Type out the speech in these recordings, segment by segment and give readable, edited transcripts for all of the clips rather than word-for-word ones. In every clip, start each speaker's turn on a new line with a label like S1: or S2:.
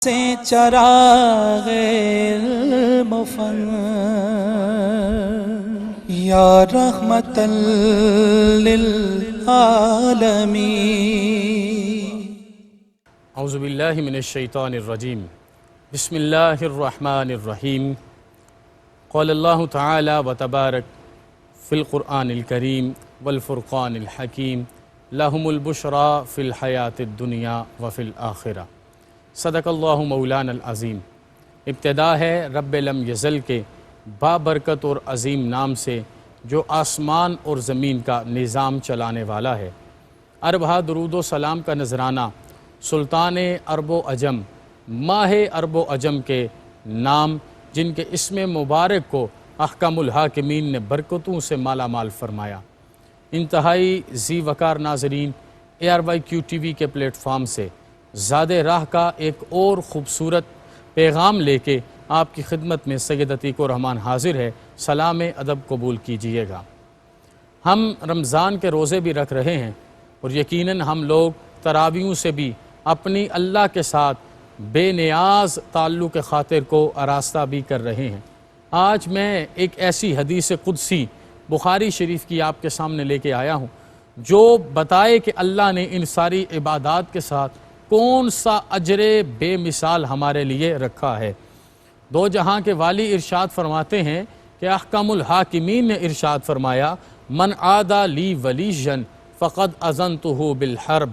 S1: سے چراغ المفن یا رحمت للعالمین۔
S2: اعوذ باللہ من الشیطان الرجیم، بسم اللہ الرحمن الرحیم۔ قال اللہ تعالی و تبارک فی القرآن الکریم والفرقان الحکیم، لہم البشریٰ فی الحیاۃ الدنیا وفی الآخرہ۔ صدق اللہ مولانا العظیم۔ ابتدا ہے رب لم یزل کے بابرکت اور عظیم نام سے جو آسمان اور زمین کا نظام چلانے والا ہے۔ اربہ درود و سلام کا نذرانہ سلطان عرب و عجم، ماہ عرب و عجم کے نام جن کے اسم مبارک کو احکم الحاکمین نے برکتوں سے مالا مال فرمایا۔ انتہائی ذی وقار ناظرین، ARYQ TV کے پلیٹ فارم سے زاد راہ کا ایک اور خوبصورت پیغام لے کے آپ کی خدمت میں سید عتیق الرحمن حاضر ہے۔ سلام ادب قبول کیجئے گا۔ ہم رمضان کے روزے بھی رکھ رہے ہیں اور یقیناً ہم لوگ تراویحوں سے بھی اپنی اللہ کے ساتھ بے نیاز تعلق خاطر کو آراستہ بھی کر رہے ہیں۔ آج میں ایک ایسی حدیث قدسی بخاری شریف کی آپ کے سامنے لے کے آیا ہوں جو بتائے کہ اللہ نے ان ساری عبادات کے ساتھ کون سا اجر بے مثال ہمارے لیے رکھا ہے۔ دو جہاں کے والی ارشاد فرماتے ہیں کہ احکم الحاکمین نے ارشاد فرمایا، من عادى لی ولیا فقد اذنتہ بالحرب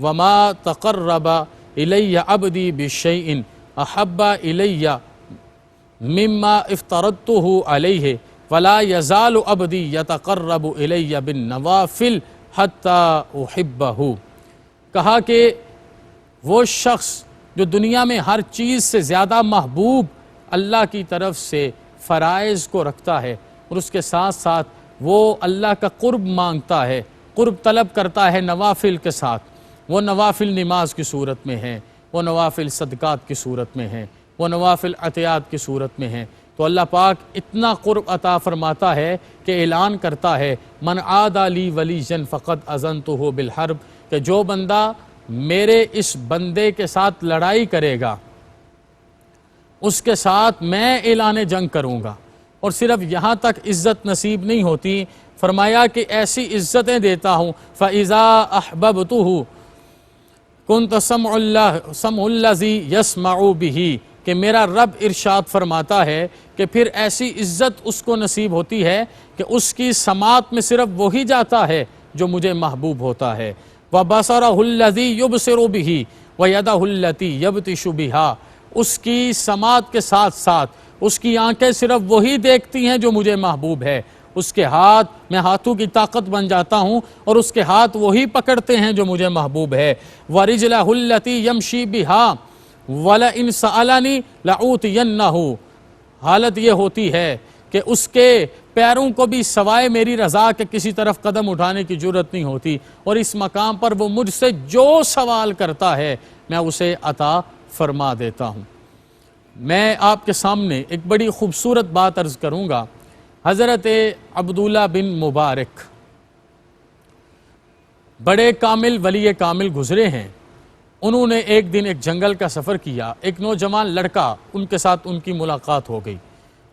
S2: وما تقرب الی عبدی بشیء احب الی مما افترضتہ علیہ ولا یزال عبدی یتقرب الی بالنوافل حتی احبہ۔ کہا کہ وہ شخص جو دنیا میں ہر چیز سے زیادہ محبوب اللہ کی طرف سے فرائض کو رکھتا ہے اور اس کے ساتھ ساتھ وہ اللہ کا قرب مانگتا ہے، قرب طلب کرتا ہے نوافل کے ساتھ، وہ نوافل نماز کی صورت میں ہیں، وہ نوافل صدقات کی صورت میں ہیں، وہ نوافل عطیات کی صورت میں ہیں، تو اللہ پاک اتنا قرب عطا فرماتا ہے کہ اعلان کرتا ہے، من عادى لی ولیا فقد اذنتہ بالحرب، کہ جو بندہ میرے اس بندے کے ساتھ لڑائی کرے گا اس کے ساتھ میں اعلان جنگ کروں گا۔ اور صرف یہاں تک عزت نصیب نہیں ہوتی، فرمایا کہ ایسی عزتیں دیتا ہوں فَإِذَا أَحْبَبْتُهُ كُنْتَ سَمْعُ الَّذِي يَسْمَعُ بِهِ، کہ میرا رب ارشاد فرماتا ہے کہ پھر ایسی عزت اس کو نصیب ہوتی ہے کہ اس کی سماعت میں صرف وہی جاتا ہے جو مجھے محبوب ہوتا ہے۔ وَبَصَرَهُ الَّذِي يُبْصِرُ بِهِ وَيَدَهُ الَّتِي يَبْطِشُ بِهَا، اس کی سماعت کے ساتھ ساتھ اس کی آنکھیں صرف وہی دیکھتی ہیں جو مجھے محبوب ہے، اس کے ہاتھ میں ہاتھوں کی طاقت بن جاتا ہوں اور اس کے ہاتھ وہی پکڑتے ہیں جو مجھے محبوب ہے۔ وَرِجْلَهُ الَّتِي يَمْشِي بِهَا وَلَئِنْ سَأَلَنِي لَأُوتِيَنَّهُ، حالت یہ ہوتی ہے کہ اس کے پیروں کو بھی سوائے میری رضا کے کسی طرف قدم اٹھانے کی جرت نہیں ہوتی، اور اس مقام پر وہ مجھ سے جو سوال کرتا ہے میں اسے عطا فرما دیتا ہوں۔ میں آپ کے سامنے ایک بڑی خوبصورت بات عرض کروں گا۔ حضرت عبداللہ بن مبارک بڑے کامل ولی کامل گزرے ہیں۔ انہوں نے ایک دن ایک جنگل کا سفر کیا، ایک نوجوان لڑکا ان کے ساتھ ان کی ملاقات ہو گئی۔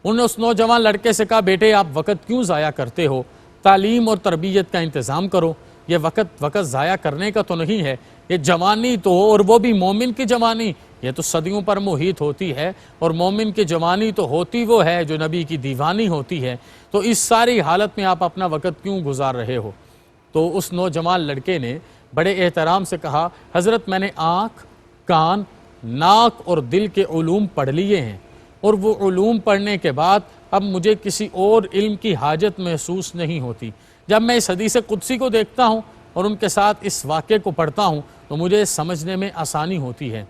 S2: انہوں نے اس نوجوان لڑکے سے کہا، بیٹے آپ وقت کیوں ضائع کرتے ہو، تعلیم اور تربیت کا انتظام کرو، یہ وقت ضائع کرنے کا تو نہیں ہے، یہ جوانی تو ہو، اور وہ بھی مومن کی جوانی، یہ تو صدیوں پر محیط ہوتی ہے، اور مومن کی جوانی تو ہوتی وہ ہے جو نبی کی دیوانی ہوتی ہے، تو اس ساری حالت میں آپ اپنا وقت کیوں گزار رہے ہو؟ تو اس نوجوان لڑکے نے بڑے احترام سے کہا، حضرت میں نے آنکھ، کان، ناک اور دل کے علوم پڑھ لیے ہیں، اور وہ علوم پڑھنے کے بعد اب مجھے کسی اور علم کی حاجت محسوس نہیں ہوتی۔ جب میں اس حدیث قدسی کو دیکھتا ہوں اور ان کے ساتھ اس واقعے کو پڑھتا ہوں تو مجھے سمجھنے میں آسانی ہوتی ہے۔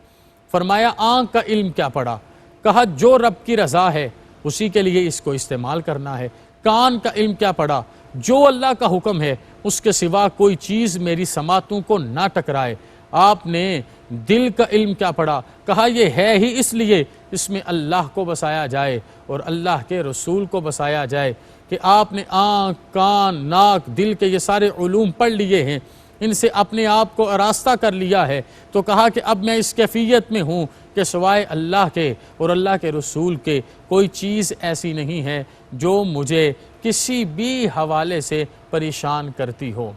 S2: فرمایا آنکھ کا علم کیا پڑھا؟ کہا جو رب کی رضا ہے اسی کے لیے اس کو استعمال کرنا ہے۔ کان کا علم کیا پڑھا؟ جو اللہ کا حکم ہے اس کے سوا کوئی چیز میری سماعتوں کو نہ ٹکرائے۔ آپ نے دل کا علم کیا پڑھا؟ کہا یہ ہے ہی اس لیے اس میں اللہ کو بسایا جائے اور اللہ کے رسول کو بسایا جائے، کہ آپ نے آنکھ، کان، ناک، دل کے یہ سارے علوم پڑھ لیے ہیں، ان سے اپنے آپ کو آراستہ کر لیا ہے، تو کہا کہ اب میں اس کیفیت میں ہوں کہ سوائے اللہ کے اور اللہ کے رسول کے کوئی چیز ایسی نہیں ہے جو مجھے کسی بھی حوالے سے پریشان کرتی ہو۔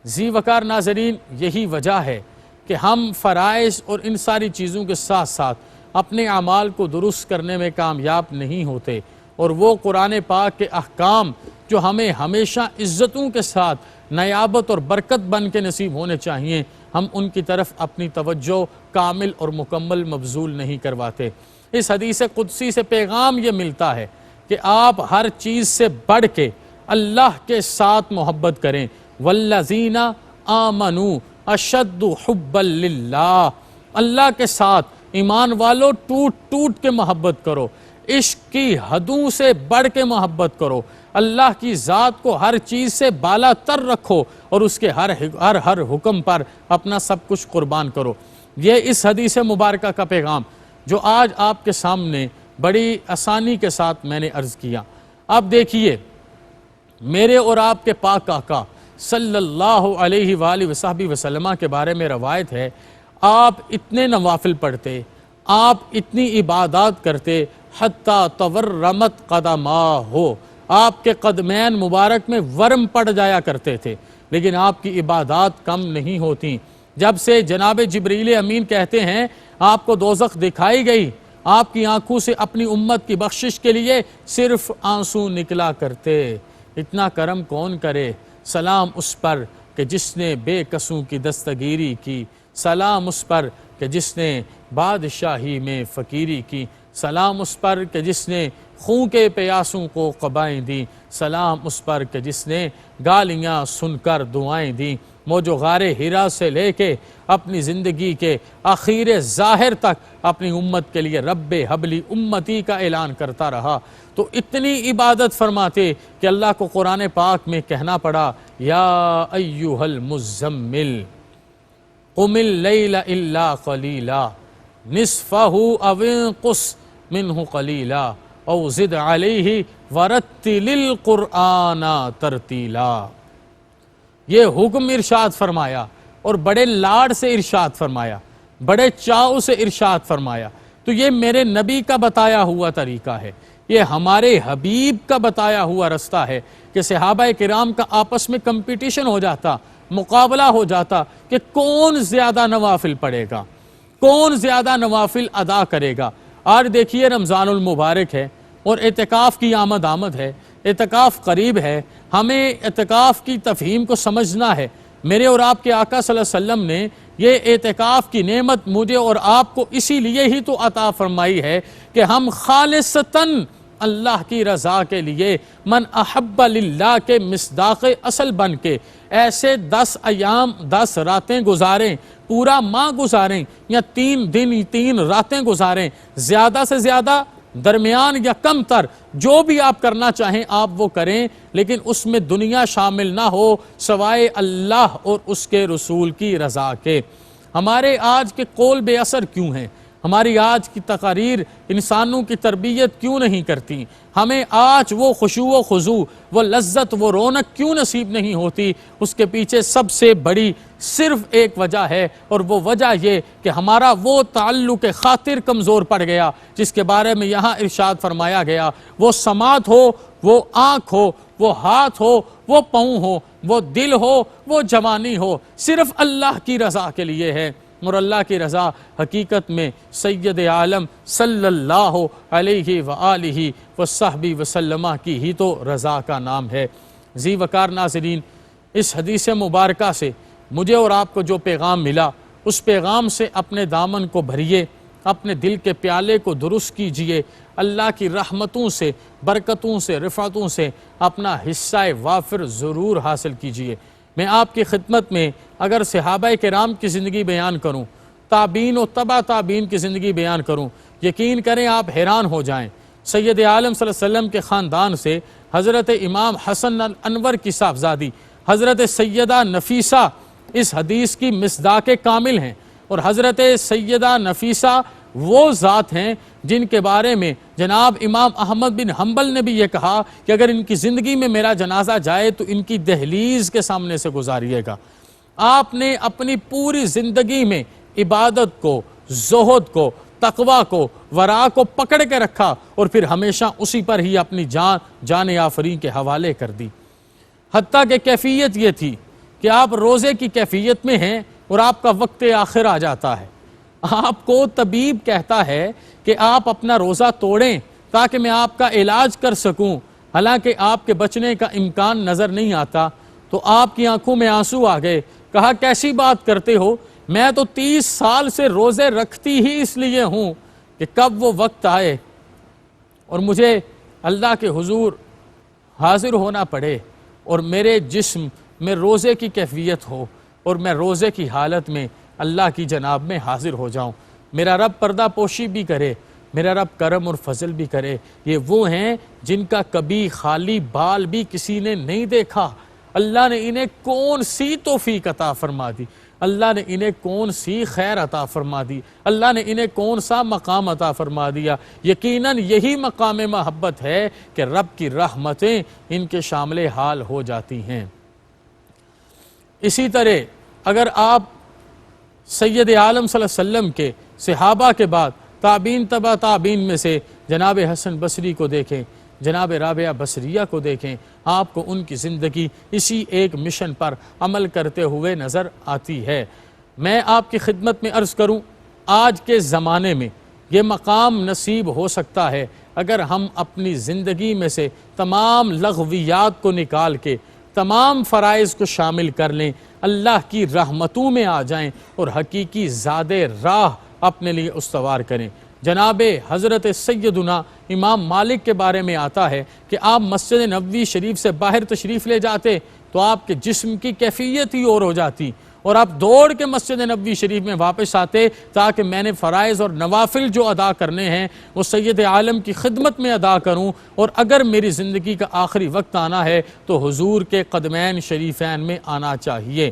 S2: ذی وقار ناظرین، یہی وجہ ہے کہ ہم فرائض اور ان ساری چیزوں کے ساتھ ساتھ اپنے اعمال کو درست کرنے میں کامیاب نہیں ہوتے، اور وہ قرآن پاک کے احکام جو ہمیں ہمیشہ عزتوں کے ساتھ نیابت اور برکت بن کے نصیب ہونے چاہیے، ہم ان کی طرف اپنی توجہ کامل اور مکمل مبذول نہیں کرواتے۔ اس حدیث قدسی سے پیغام یہ ملتا ہے کہ آپ ہر چیز سے بڑھ کے اللہ کے ساتھ محبت کریں۔ والذین آمنوا اشد حبا للہ، اللہ کے ساتھ ایمان والو ٹوٹ ٹوٹ کے محبت کرو، عشق کی حدوں سے بڑھ کے محبت کرو، اللہ کی ذات کو ہر چیز سے بالا تر رکھو اور اس کے ہر حکم پر اپنا سب کچھ قربان کرو۔ یہ اس حدیث مبارکہ کا پیغام جو آج آپ کے سامنے بڑی آسانی کے ساتھ میں نے عرض کیا۔ اب دیکھیے، میرے اور آپ کے پاک آقا صلی اللہ علیہ وآلہ وصحبہ وسلم کے بارے میں روایت ہے، آپ اتنے نوافل پڑھتے، آپ اتنی عبادات کرتے، حتیٰ تورمت قدماہ، آپ کے قدمین مبارک میں ورم پڑ جایا کرتے تھے، لیکن آپ کی عبادات کم نہیں ہوتی۔ جب سے جناب جبریل امین کہتے ہیں آپ کو دوزخ دکھائی گئی، آپ کی آنکھوں سے اپنی امت کی بخشش کے لیے صرف آنسو نکلا کرتے۔ اتنا کرم کون کرے؟ سلام اس پر کہ جس نے بے کسوں کی دستگیری کی، سلام اس پر کہ جس نے بادشاہی میں فقیری کی، سلام اس پر کہ جس نے خون کے پیاسوں کو قبائیں دیں، سلام اس پر کہ جس نے گالیاں سن کر دعائیں دیں۔ وہ جو غار حرا سے لے کے اپنی زندگی کے آخر ظاہر تک اپنی امت کے لیے رب حبلی امتی کا اعلان کرتا رہا، تو اتنی عبادت فرماتے کہ اللہ کو قرآن پاک میں کہنا پڑا، یا ایہا المزمل قم اللیل الا قلیلا نصفہ او انقص منہ قلیلا او زد علیہ ورتل القرآن ترتیلا۔ یہ حکم ارشاد فرمایا اور بڑے لاڈ سے ارشاد فرمایا، بڑے چاؤ سے ارشاد فرمایا۔ تو یہ میرے نبی کا بتایا ہوا طریقہ ہے، یہ ہمارے حبیب کا بتایا ہوا رستہ ہے کہ صحابہ کرام کا آپس میں کمپٹیشن ہو جاتا، مقابلہ ہو جاتا کہ کون زیادہ نوافل پڑھے گا، کون زیادہ نوافل ادا کرے گا۔ آج دیکھیے رمضان المبارک ہے اور اعتکاف کی آمد ہے، اعتکاف قریب ہے، ہمیں اعتکاف کی تفہیم کو سمجھنا ہے۔ میرے اور آپ کے آقا صلی اللہ علیہ وسلم نے یہ اعتکاف کی نعمت مجھے اور آپ کو اسی لیے ہی تو عطا فرمائی ہے کہ ہم خالصتاً اللہ کی رضا کے لیے من احب للہ کے مصداق اصل بن کے ایسے 10 ایام 10 راتیں گزاریں، پورا ماہ گزاریں یا 3 دن 3 راتیں گزاریں، زیادہ سے زیادہ، درمیان یا کم تر، جو بھی آپ کرنا چاہیں آپ وہ کریں، لیکن اس میں دنیا شامل نہ ہو سوائے اللہ اور اس کے رسول کی رضا کے۔ ہمارے آج کے قول بے اثر کیوں ہیں؟ ہماری آج کی تقاریر انسانوں کی تربیت کیوں نہیں کرتی؟ ہمیں آج وہ خشوع و خضوع، وہ لذت، وہ رونق کیوں نصیب نہیں ہوتی؟ اس کے پیچھے سب سے بڑی صرف ایک وجہ ہے، اور وہ وجہ یہ کہ ہمارا وہ تعلق خاطر کمزور پڑ گیا جس کے بارے میں یہاں ارشاد فرمایا گیا، وہ سماعت ہو، وہ آنکھ ہو، وہ ہاتھ ہو، وہ پاؤں ہو، وہ دل ہو، وہ جوانی ہو، صرف اللہ کی رضا کے لیے ہے۔ اور اللہ کی رضا حقیقت میں سید عالم صلی اللہ علیہ وآلہ وصحبہ وسلم کی ہی تو رضا کا نام ہے۔ ذی وقار ناظرین، اس حدیث مبارکہ سے مجھے اور آپ کو جو پیغام ملا، اس پیغام سے اپنے دامن کو بھریے، اپنے دل کے پیالے کو درست کیجئے، اللہ کی رحمتوں سے، برکتوں سے، رفعتوں سے اپنا حصہ وافر ضرور حاصل کیجئے۔ میں آپ کی خدمت میں اگر صحابہ کرام کی زندگی بیان کروں، تابعین و تبع تابعین کی زندگی بیان کروں، یقین کریں آپ حیران ہو جائیں۔ سید عالم صلی اللہ علیہ وسلم کے خاندان سے حضرت امام حسن انور کی صاحبزادی حضرت سیدہ نفیسہ اس حدیث کی مصداق کامل ہیں، اور حضرت سیدہ نفیسہ وہ ذات ہیں جن کے بارے میں جناب امام احمد بن حنبل نے بھی یہ کہا کہ اگر ان کی زندگی میں میرا جنازہ جائے تو ان کی دہلیز کے سامنے سے گزاریے گا۔ آپ نے اپنی پوری زندگی میں عبادت کو، زہد کو، تقوی کو، ورع کو پکڑ کے رکھا اور پھر ہمیشہ اسی پر ہی اپنی جان آفرین کے حوالے کر دی۔ حتیٰ کہ کیفیت یہ تھی کہ آپ روزے کی کیفیت میں ہیں اور آپ کا وقت آخر آ جاتا ہے، آپ کو طبیب کہتا ہے کہ آپ اپنا روزہ توڑیں تاکہ میں آپ کا علاج کر سکوں، حالانکہ آپ کے بچنے کا امکان نظر نہیں آتا، تو آپ کی آنکھوں میں آنسو آ گئے۔ کہا کیسی بات کرتے ہو، میں تو 30 سال سے روزے رکھتی ہی اس لیے ہوں کہ کب وہ وقت آئے اور مجھے اللہ کے حضور حاضر ہونا پڑے اور میرے جسم میں روزے کی کیفیت ہو اور میں روزے کی حالت میں اللہ کی جناب میں حاضر ہو جاؤں، میرا رب پردہ پوشی بھی کرے، میرا رب کرم اور فضل بھی کرے۔ یہ وہ ہیں جن کا کبھی خالی بال بھی کسی نے نہیں دیکھا، اللہ نے انہیں کون سی توفیق عطا فرما دی، اللہ نے انہیں کون سی خیر عطا فرما دی، اللہ نے انہیں کون سا مقام عطا فرما دیا۔ یقیناً یہی مقام محبت ہے کہ رب کی رحمتیں ان کے شامل حال ہو جاتی ہیں۔ اسی طرح اگر آپ سید عالم صلی اللہ علیہ وسلم کے صحابہ کے بعد تابعین تبع تابعین میں سے جناب حسن بصری کو دیکھیں، جناب رابعہ بصریہ کو دیکھیں، آپ کو ان کی زندگی اسی ایک مشن پر عمل کرتے ہوئے نظر آتی ہے۔ میں آپ کی خدمت میں عرض کروں، آج کے زمانے میں یہ مقام نصیب ہو سکتا ہے اگر ہم اپنی زندگی میں سے تمام لغویات کو نکال کے تمام فرائض کو شامل کر لیں، اللہ کی رحمتوں میں آ جائیں اور حقیقی زاد راہ اپنے لیے استوار کریں۔ جناب حضرت سیدنا امام مالک کے بارے میں آتا ہے کہ آپ مسجد نبوی شریف سے باہر تشریف لے جاتے تو آپ کے جسم کی کیفیت ہی اور ہو جاتی اور آپ دوڑ کے مسجد نبوی شریف میں واپس آتے تاکہ میں نے فرائض اور نوافل جو ادا کرنے ہیں وہ سید عالم کی خدمت میں ادا کروں، اور اگر میری زندگی کا آخری وقت آنا ہے تو حضور کے قدمین شریفین میں آنا چاہیے۔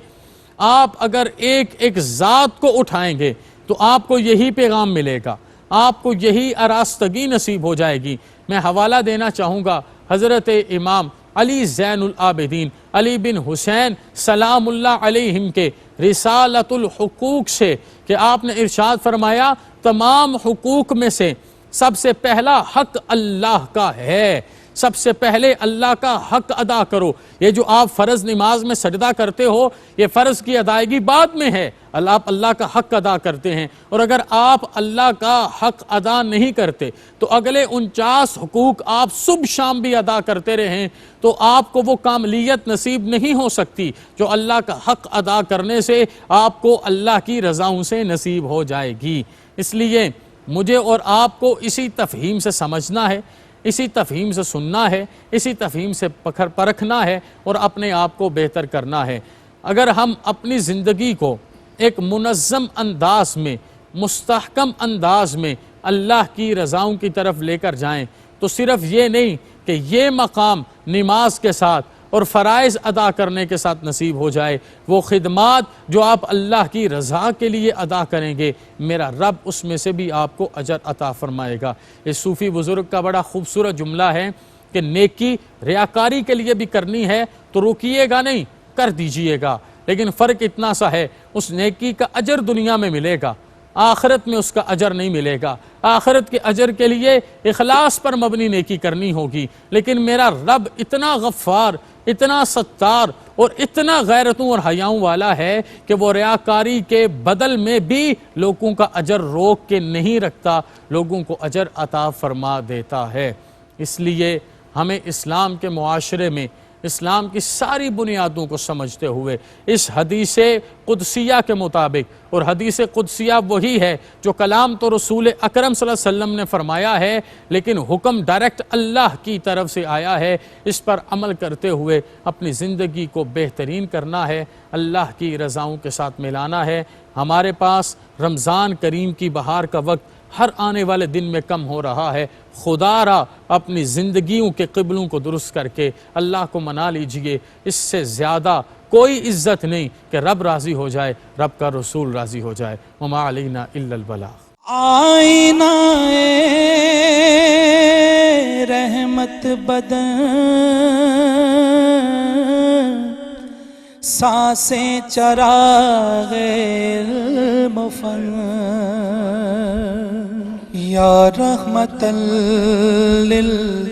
S2: آپ اگر ایک ایک ذات کو اٹھائیں گے تو آپ کو یہی پیغام ملے گا، آپ کو یہی آراستگی نصیب ہو جائے گی۔ میں حوالہ دینا چاہوں گا حضرت امام علی زین العابدین علی بن حسین سلام اللہ علیہم کے رسالۃ الحقوق سے کہ آپ نے ارشاد فرمایا تمام حقوق میں سے سب سے پہلا حق اللہ کا ہے، سب سے پہلے اللہ کا حق ادا کرو۔ یہ جو آپ فرض نماز میں سجدہ کرتے ہو یہ فرض کی ادائیگی بعد میں ہے، آپ اللہ کا حق ادا کرتے ہیں، اور اگر آپ اللہ کا حق ادا نہیں کرتے تو اگلے 49 حقوق آپ صبح شام بھی ادا کرتے رہیں تو آپ کو وہ کاملیت نصیب نہیں ہو سکتی جو اللہ کا حق ادا کرنے سے آپ کو اللہ کی رضاؤں سے نصیب ہو جائے گی۔ اس لیے مجھے اور آپ کو اسی تفہیم سے سمجھنا ہے، اسی تفہیم سے سننا ہے، اسی تفہیم سے پرکھنا ہے اور اپنے آپ کو بہتر کرنا ہے۔ اگر ہم اپنی زندگی کو ایک منظم انداز میں، مستحکم انداز میں اللہ کی رضاؤں کی طرف لے کر جائیں تو صرف یہ نہیں کہ یہ مقام نماز کے ساتھ اور فرائض ادا کرنے کے ساتھ نصیب ہو جائے، وہ خدمات جو آپ اللہ کی رضا کے لیے ادا کریں گے میرا رب اس میں سے بھی آپ کو اجر عطا فرمائے گا۔ اس صوفی بزرگ کا بڑا خوبصورت جملہ ہے کہ نیکی ریاکاری کے لیے بھی کرنی ہے تو رکیے گا نہیں، کر دیجئے گا، لیکن فرق اتنا سا ہے اس نیکی کا اجر دنیا میں ملے گا، آخرت میں اس کا اجر نہیں ملے گا۔ آخرت کے اجر کے لیے اخلاص پر مبنی نیکی کرنی ہوگی، لیکن میرا رب اتنا غفار، اتنا ستار اور اتنا غیرتوں اور حیاؤں والا ہے کہ وہ ریاکاری کے بدل میں بھی لوگوں کا اجر روک کے نہیں رکھتا، لوگوں کو اجر عطا فرما دیتا ہے۔ اس لیے ہمیں اسلام کے معاشرے میں اسلام کی ساری بنیادوں کو سمجھتے ہوئے اس حدیث قدسیہ کے مطابق، اور حدیث قدسیہ وہی ہے جو کلام تو رسول اکرم صلی اللہ علیہ وسلم نے فرمایا ہے لیکن حکم ڈائریکٹ اللہ کی طرف سے آیا ہے، اس پر عمل کرتے ہوئے اپنی زندگی کو بہترین کرنا ہے، اللہ کی رضاؤں کے ساتھ ملانا ہے۔ ہمارے پاس رمضان کریم کی بہار کا وقت ہر آنے والے دن میں کم ہو رہا ہے، خدا را اپنی زندگیوں کے قبلوں کو درست کر کے اللہ کو منا لیجئے۔ اس سے زیادہ کوئی عزت نہیں کہ رب راضی ہو جائے، رب کا رسول راضی ہو جائے۔ وما علینا الا البلاغ۔
S1: آئینہ رحمت بدن سے چراغ المفن یا رحمت للعالمین